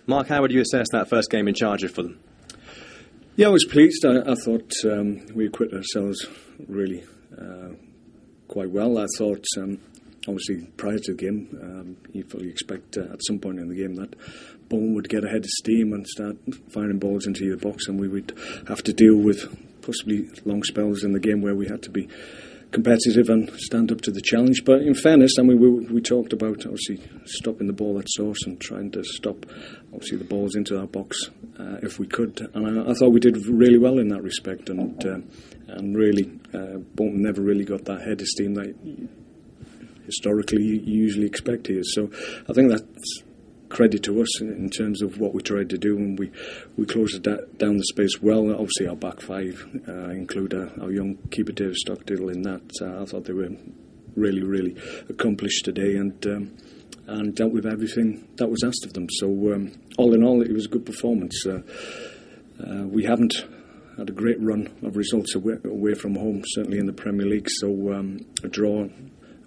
Mark, how would you assess that first game in charge of Fulham? Yeah, I was pleased. I thought we acquitted ourselves really quite well. I thought, obviously, prior to the game, you fully expect at some point in the game that Bolton would get ahead of steam and start firing balls into the box, and we would have to deal with possibly long spells in the game where we had to be competitive and stand up to the challenge. But in fairness, I mean, we talked about obviously stopping the ball at source and trying to stop obviously the balls into our box if we could. And I thought we did really well in that respect. And really, Bolton never really got that head of steam that historically you usually expect here. So I think that's credit to us in terms of what we tried to do, and we closed down the space well. Obviously our back five include our young keeper David Stockdale in that. I thought they were really accomplished today and dealt with everything that was asked of them. So all in all, it was a good performance. We haven't had a great run of results away from home, certainly in the Premier League, so a draw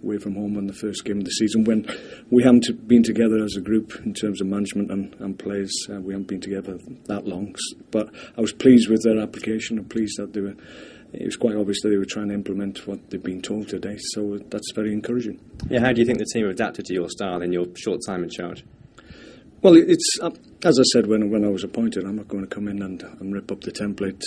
away from home on the first game of the season, when we haven't been together as a group in terms of management and players. We haven't been together that long, but I was pleased with their application and pleased that it was quite obvious that they were trying to implement what they've been told today, so that's very encouraging. Yeah, how do you think the team have adapted to your style in your short time in charge? Well, it's as I said when I was appointed, I'm not going to come in and rip up the template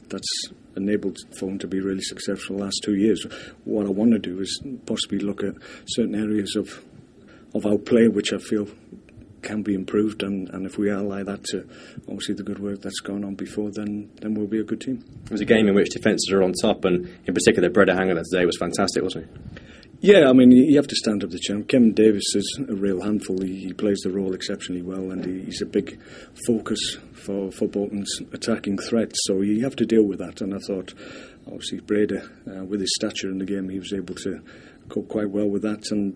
that's enabled Fulham to be really successful the last 2 years. What I want to do is possibly look at certain areas of our play which I feel can be improved, and if we ally that to obviously the good work that's gone on before, then we'll be a good team. It was a game in which defences are on top, and in particular Breda Hanger today was fantastic, wasn't he? Yeah, I mean, you have to stand up to the challenge. Kevin Davis is a real handful. He plays the role exceptionally well, and he's a big focus for Bolton's attacking threat, so you have to deal with that. And I thought, obviously, Breda, with his stature in the game, he was able to cope quite well with that. And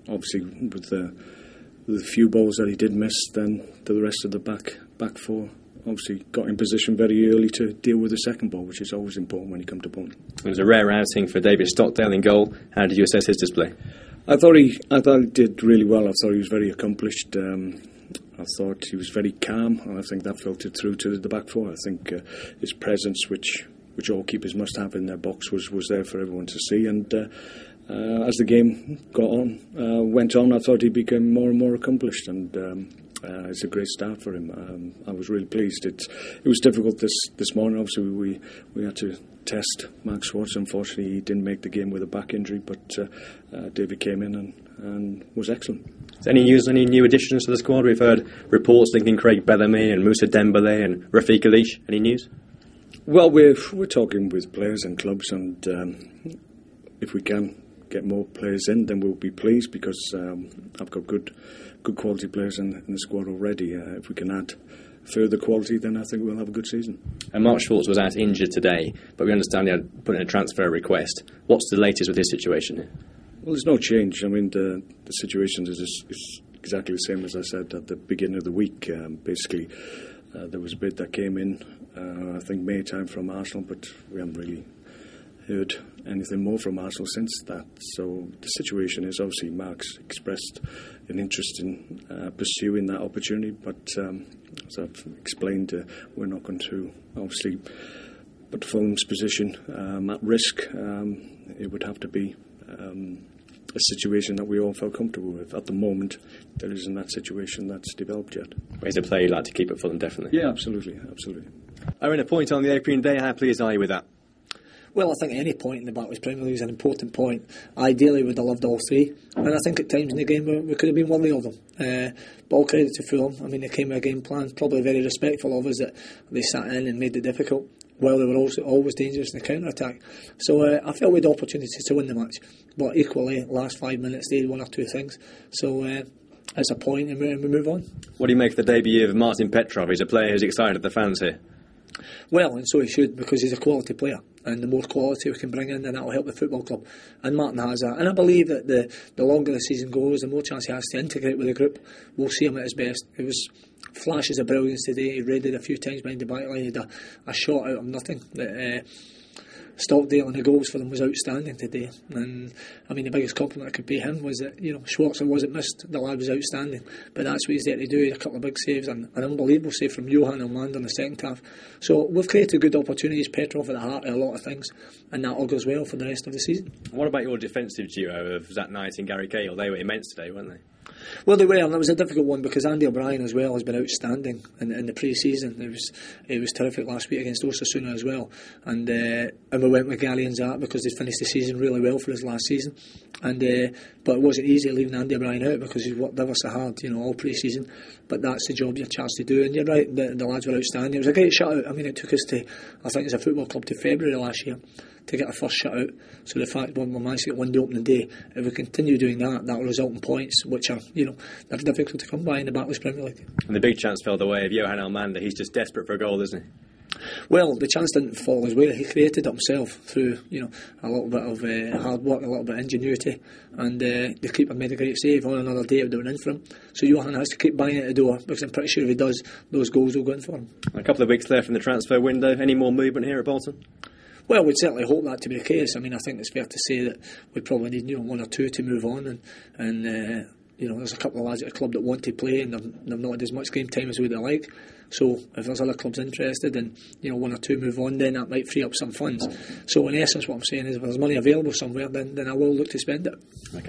obviously, with the few balls that he did miss, then the rest of the back four obviously got in position very early to deal with the second ball, which is always important when you come to Bolton. It was a rare outing for David Stockdale in goal. How did you assess his display? I thought he did really well. I thought he was very accomplished. I thought he was very calm, and I think that filtered through to the back four. I think his presence, which all keepers must have in their box, was there for everyone to see. And as the game went on, I thought he became more and more accomplished, and it's a great start for him. I was really pleased. It was difficult this morning. Obviously, we had to test Mark Schwartz. Unfortunately, he didn't make the game with a back injury, but David came in and was excellent. Is there any news, any new additions to the squad? We've heard reports linking Craig Bellamy and Moussa Dembele and Rafiq Alish. Any news? Well, we're talking with players and clubs, and if we can get more players in, then we'll be pleased, because I've got good quality players in the squad already. If we can add further quality, then I think we'll have a good season. And Mark Schwartz was out injured today, but we understand he had put in a transfer request. What's the latest with his situation here? Well, there's no change. I mean, the situation is exactly the same as I said at the beginning of the week. Basically, there was a bid that came in, I think May time, from Arsenal, but we haven't really heard anything more from Arsenal since that. So the situation is, obviously Mark's expressed an interest in pursuing that opportunity, but as I've explained, we're not going to obviously put Fulham's position at risk. It would have to be a situation that we all felt comfortable with. At the moment, there isn't that situation that's developed yet. He's a player you'd like to keep at Fulham, definitely. Yeah, absolutely. Owen, a point on the opening day. How pleased are you with that? Well, I think any point in the Barclays Premier League is an important point. Ideally, we'd have loved all three, and I think at times in the game we could have been worthy of them. But all credit to Fulham. I mean, they came with a game plan, probably very respectful of us, that they sat in and made it difficult, while they were also always dangerous in the counter-attack. So I felt we had the opportunity to win the match, but equally, last 5 minutes they had one or two things. So it's a point, and we move on. What do you make of the debut of Martin Petrov? He's a player who's excited the fans here. Well, and so he should, because he's a quality player, and the more quality we can bring in, then that will help the football club. And Martin has that, and I believe that the longer the season goes, the more chance he has to integrate with the group. We'll see him at his best. It was flashes of brilliance today. He raided a few times behind the back line. He had a shot out of nothing that Stockdale and the goals for them was outstanding today. And I mean, the biggest compliment I could pay him was that, you know, Schwarzer wasn't missed. The lad was outstanding. But that's what he's there to do. He had a couple of big saves and an unbelievable save from Johan Elmander in the second half. So we've created good opportunities. Petrov at the heart of a lot of things, and that augurs well for the rest of the season. What about your defensive duo of Zach Knight and Gary Cahill? They were immense today, weren't they? Well, they were, and it was a difficult one because Andy O'Brien as well has been outstanding in the pre-season. It was terrific last week against Osasuna as well, and we went with Gary and Zach because they finished the season really well for us last season. And but it wasn't easy leaving Andy O'Brien out because he's worked ever so hard, you know, all pre-season. But that's the job you're charged to do, and you're right, the lads were outstanding. It was a great shutout. I mean, it took us to, I think as a football club, to February last year to get our first shutout. So the fact we managed to get one the opening day, if we continue doing that, that will result in points, which are, you know, they're difficult to come by in the Barclays Premier League. And the big chance fell the way of Johan Elmander. He's just desperate for a goal, isn't he? Well, the chance didn't fall his way. He created it himself through, you know, a little bit of hard work, a little bit of ingenuity, and the keeper made a great save. On another day, it would have been in for him. So Johan has to keep banging at the door because I'm pretty sure if he does, those goals will go in for him. A couple of weeks left in the transfer window. Any more movement here at Bolton? Well, we'd certainly hope that to be the case. I mean, I think it's fair to say that we probably need, you know, one or two to move on, and you know, there's a couple of lads at the club that want to play and they've not had as much game time as we'd like. So if there's other clubs interested and, you know, one or two move on, then that might free up some funds. So in essence, what I'm saying is if there's money available somewhere, then I will look to spend it. Okay.